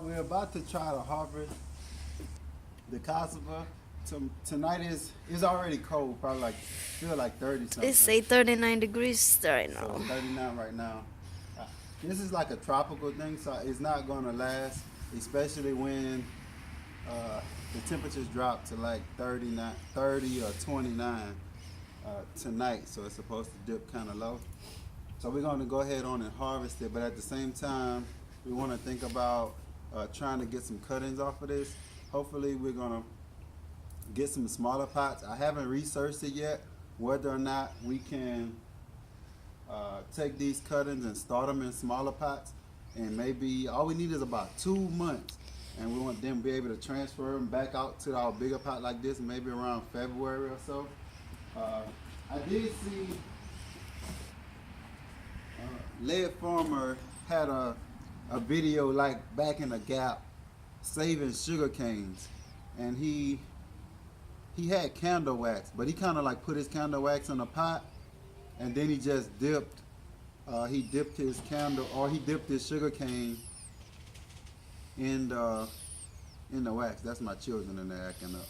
We're about to try to harvest the cassava. Tonight is already cold, probably like feel like 30 something. It's say 39 degrees right So now. 39 right now. This is like a tropical thing, so it's not gonna last, especially when the temperatures drop to like 39, 30 or 29 tonight. So it's supposed to dip kind of low. So we're gonna go ahead on and harvest it, but at the same time, we want to think about trying to get some cuttings off of this. Hopefully, we're gonna get some smaller pots. I haven't researched it yet whether or not we can take these cuttings and start them in smaller pots, and maybe all we need is about 2 months, and we want them to be able to transfer them back out to our bigger pot like this, maybe around February or so. I did see Lead Farmer had a video like back in the Gap saving sugar canes, and he had candle wax, but he kind of like put his candle wax in a pot, and then he just dipped his candle, or he dipped his sugar cane in the wax. That's my children in there acting up.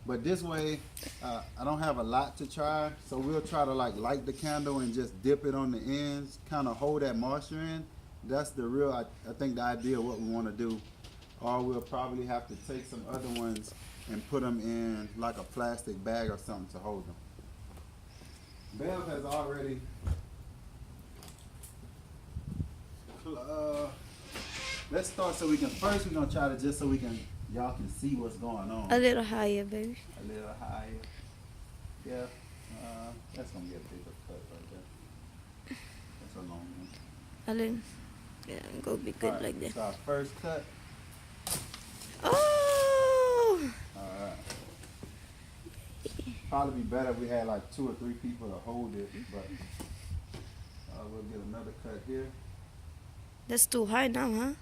But this way, I don't have a lot to try, so we'll try to like light the candle and just dip it on the ends, kind of hold that moisture in. That's the real, I think the idea of what we want to do. Or we'll probably have to take some other ones and put them in like a plastic bag or something to hold them. Bev has already let's start so we can, first we're gonna try to just so we can, y'all can see what's going on. A little higher, baby. A little higher. Yeah. That's gonna be a bigger cut right there. That's a long one. A little. Yeah, go be good Alright, like that. so our first cut. Oh! Alright. Probably be better if we had like 2 or 3 people to hold it, but we'll get another cut here. That's too high now, huh?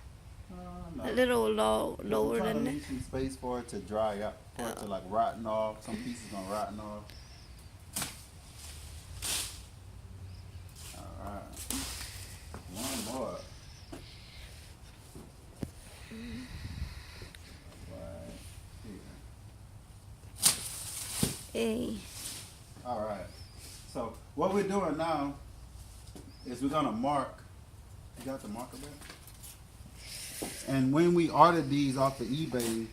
No. A little lower than that. Leave some space for it to dry up, for it to like rotten off. Some pieces gonna rotten off. Alright. One more. Right here. Hey. Alright. So what we're doing now is we're gonna mark. You got the marker back? And when we ordered these off of eBay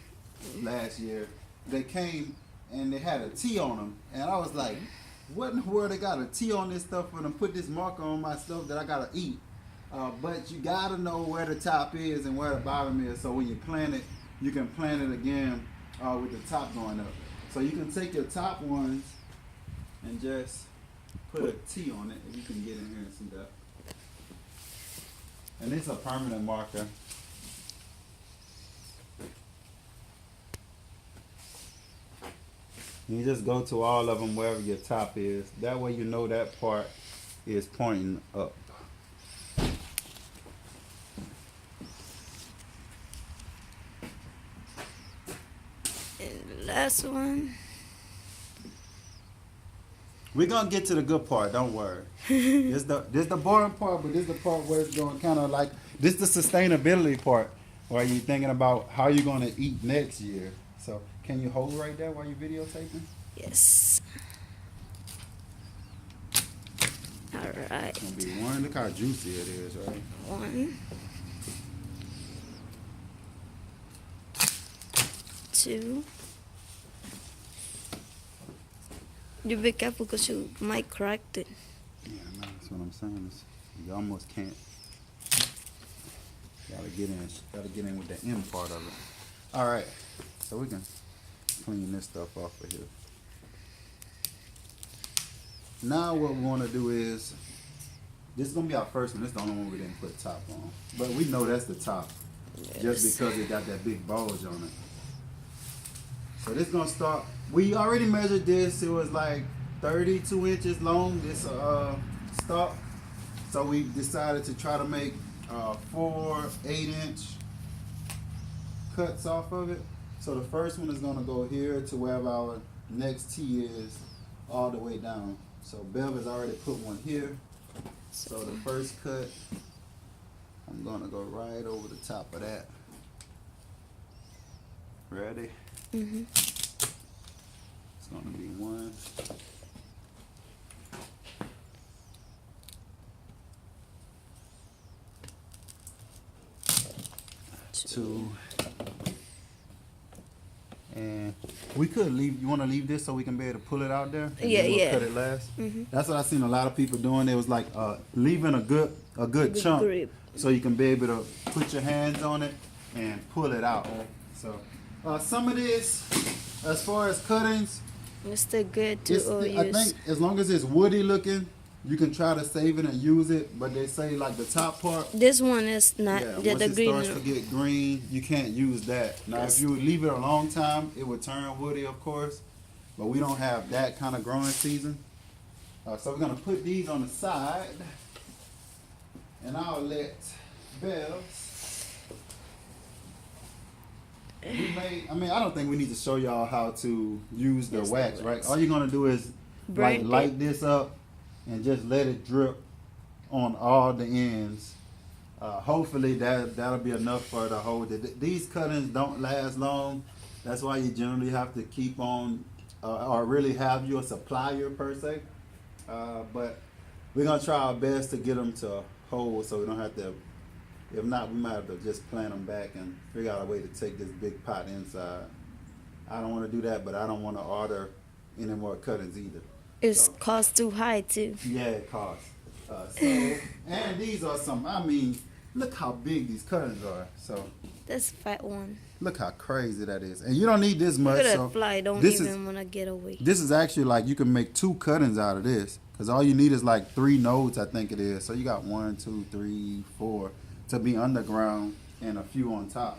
last year, they came and they had a T on them, and I was like, "What in the world they got a T on this stuff for them? Put this marker on my stuff that I gotta eat." But you gotta know where the top is and where the bottom is, so when you plant it, you can plant it again with the top going up. So you can take your top ones and just put a T on it, and you can get in here and see that. And it's a permanent marker. You just go to all of them wherever your top is. That way you know that part is pointing up. And the last one. We're gonna get to the good part, don't worry. This the boring part, but this is the part where it's going kind of like, this the sustainability part, where you're thinking about how you're gonna eat next year. So can you hold right there while you're videotaping? Yes. Alright. It's gonna be one. Look how juicy it is, right? 1, 2. You be careful because you might crack it. Yeah, I know. That's what I'm saying. You almost can't. Gotta get in with the end part of it. All right, so we can clean this stuff off of here. Now what we want to do is, this is gonna be our first one. This is the only one we didn't put top on, but we know that's the top, just because it got that big bulge on it. So this is gonna start. We already measured this. It was like 32 inches long. This stalk. So we decided to try to make 4 8-inch cuts off of it. So the first one is gonna go here to wherever our next T is, all the way down. So Bev has already put one here. So the first cut I'm gonna go right over the top of that. Ready? Mm-hmm. It's gonna be 1, 2, and we could leave. You want to leave this so we can be able to pull it out there? And Yeah, then we'll yeah. cut it last. Mm-hmm. That's what I seen a lot of people doing. It was like leaving a good chunk grip. so you can be able to put your hands on it and pull it out. So some of this, as far as cuttings, It's still good it's, to I use. think as long as it's woody looking, you can try to save it and use it. But they say like the top part. This one is not Yeah, the once it green. starts to get green, you can't use that. Now, if you would leave it a long time, it would turn woody, of course. But we don't have that kind of growing season. So we're gonna put these on the side, and I'll let Bevs. I don't think we need to show y'all how to use the Use the wax, right? wax. All you're gonna do is like Burn light it. this up and just let it drip on all the ends. Hopefully that'll be enough for the hold it. These cuttings don't last long. That's why you generally have to keep on or really have you a supplier per se. But we're gonna try our best to get them to hold so we don't have to. If not, we might have to just plant them back and figure out a way to take this big pot inside. I don't want to do that, but I don't want to order any more cuttings either. It's So, cost too high too. yeah, it costs. And these are some. Look how big these cuttings are. So That's fat one. look how crazy that is. And you don't need this much. Look at So that fly. Don't this even want to get away. This is actually like you can make 2 cuttings out of this because all you need is like 3 nodes, I think it is. So you got 1, 2, 3, 4 to be underground and a few on top.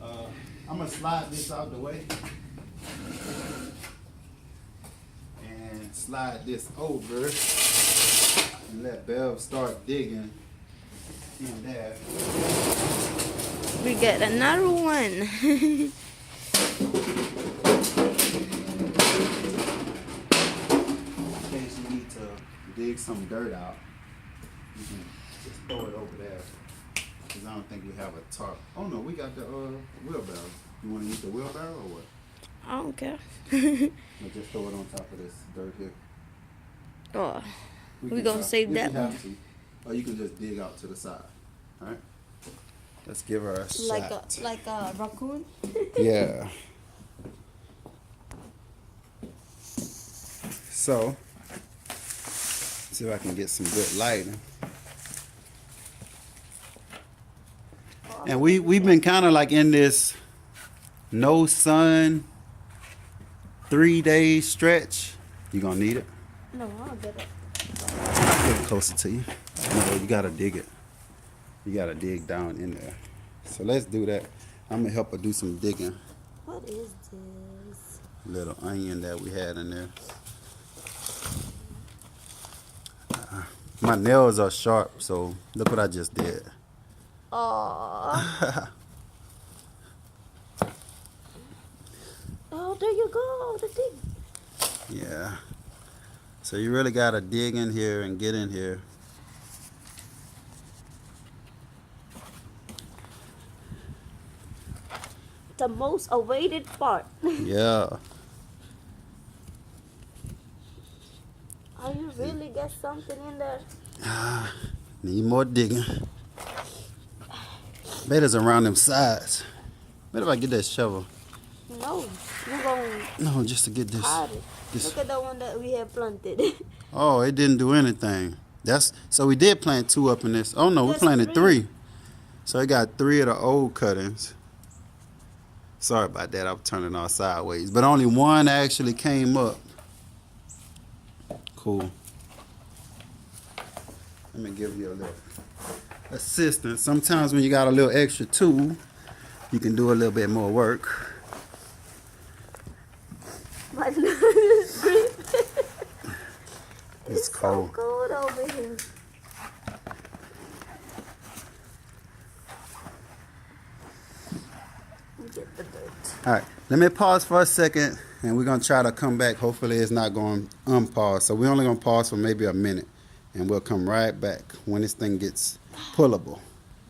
I'm gonna slide this out the way and slide this over and let Bev start digging in there. We got another one. In case you need to dig some dirt out, you can just throw it over there. Because I don't think we have a tarp. Oh no, we got the wheelbarrow. You want to use the wheelbarrow or what? I don't care. Or just throw it on top of this dirt here. Oh, we can gonna try. save If that you have one. to. Or you can just dig out to the side. Alright? Let's give her a shot. like a raccoon. Yeah. So, see if I can get some good lighting. And we've been kind of like in this no sun 3-day stretch. You gonna need it? No, I'll get it. I'll get it closer to you. No, you gotta dig it. You gotta dig down in there. So let's do that. I'm gonna help her do some digging. What is this? Little onion that we had in there. My nails are sharp, so look what I just did. Oh. Oh, there you go. The thing. Yeah. So you really gotta dig in here and get in here. The most awaited part. Yeah. Are you really got something in there? Need more digging. Bet it's around them sides. Bet if I get that shovel. No, you're going No, just to get this. harder. this. Look at the one that we have planted. Oh, it didn't do anything. So we did plant 2 up in this. Oh no, we That's planted 3. 3. So I got 3 of the old cuttings. Sorry about that. I'm turning all sideways. But only 1 actually came up. Cool. Let me give you a little assistance. Sometimes when you got a little extra tool, you can do a little bit more work. My nose is breathing. It's cold. So cold over here. Get the dirt. All right, let me pause for a second, and we're gonna try to come back. Hopefully, it's not going to unpause. So we're only gonna pause for maybe a minute, and we'll come right back when this thing gets pullable.